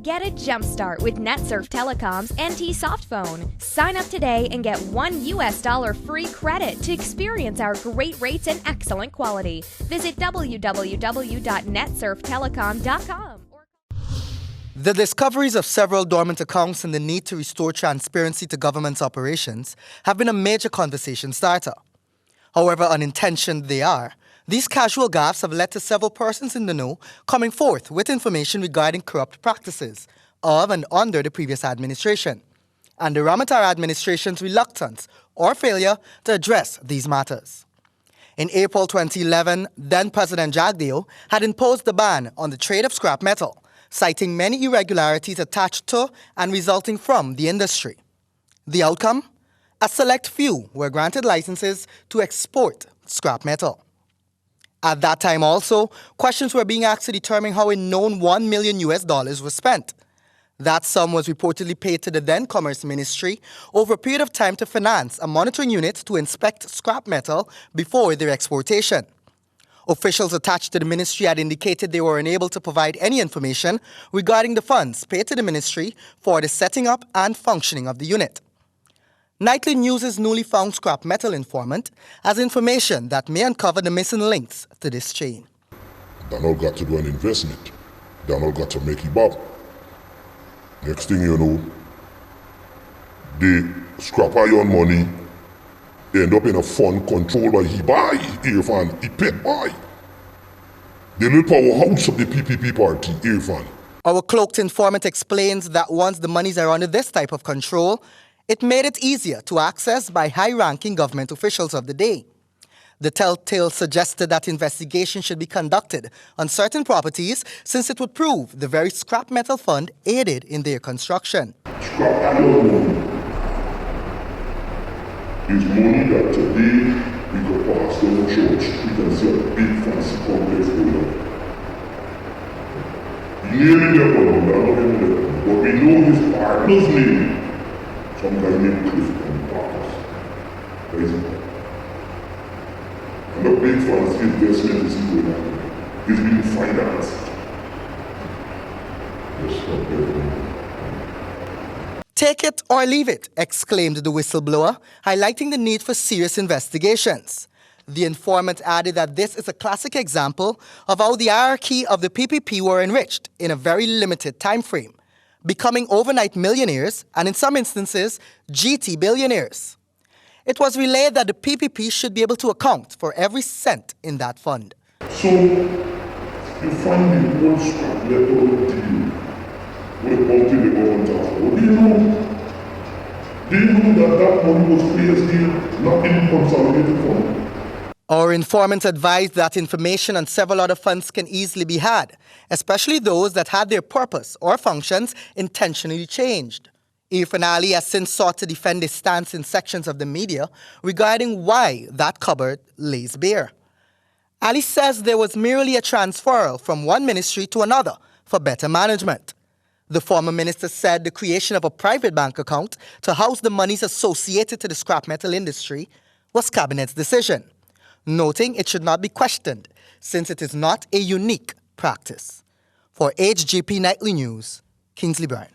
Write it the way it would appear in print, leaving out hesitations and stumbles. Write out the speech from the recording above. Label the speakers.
Speaker 1: Get a jump start with NetSurf Telecom's NT Softphone. Sign up today and get $1 free credit to experience our great rates and excellent quality. Visit www.netsurftelecom.com.
Speaker 2: The discoveries of several dormant accounts and the need to restore transparency to government's operations have been a major conversation starter. However unintentioned they are, these casual gaffes have led to several persons in the know coming forth with information regarding corrupt practices of and under the previous administration, and the Ramotar administration's reluctance or failure to address these matters. In April 2011, then-President Jagdeo had imposed the ban on the trade of scrap metal, citing many irregularities attached to and resulting from the industry. The outcome? A select few were granted licenses to export scrap metal. At that time also, questions were being asked to determine how a known $1 million was spent. That sum was reportedly paid to the then Commerce Ministry over a period of time to finance a monitoring unit to inspect scrap metal before their exportation. Officials attached to the ministry had indicated they were unable to provide any information regarding the funds paid to the ministry for the setting up and functioning of the unit. Nightly News' newly found scrap metal informant has information that may uncover the missing links to this chain.
Speaker 3: Donald got to do an investment. Donald got to make it bob. Next thing you know, the scrap iron money end up in a fund controlled by he buy, Irfan, he paid buy. The little powerhouse of the PPP party, Irfan.
Speaker 2: Our cloaked informant explains that once the monies are under this type of control, it made it easier to access by high-ranking government officials of the day. The telltale suggested that investigation should be conducted on certain properties since it would prove the very scrap metal fund aided in their construction.
Speaker 3: Scrap iron money is money that today we could pass down church. We can see a big fancy complex going on. Nearly there, but we know his partner's name. Some guy named Cliff and Parkers. And the big fancy investment is going on. It's being financed.
Speaker 2: Take it or leave it, exclaimed the whistleblower, highlighting the need for serious investigations. The informant added that this is a classic example of how the hierarchy of the PPP were enriched in a very limited time frame, becoming overnight millionaires and in some instances, GT billionaires. It was relayed that the PPP should be able to account for every cent in that fund.
Speaker 3: So, you find the whole scrap metal deal with bounty the government after. Do you know that that money was placed here, not in consolidated fund?
Speaker 2: Our informant advised that information on several other funds can easily be had, especially those that had their purpose or functions intentionally changed. Irfan Ali has since sought to defend his stance in sections of the media regarding why that cupboard lays bare. Ali says there was merely a transferal from one ministry to another for better management. The former minister said the creation of a private bank account to house the monies associated to the scrap metal industry was Cabinet's decision, noting it should not be questioned since it is not a unique practice. For HGP Nightly News, Kingsley Bryan.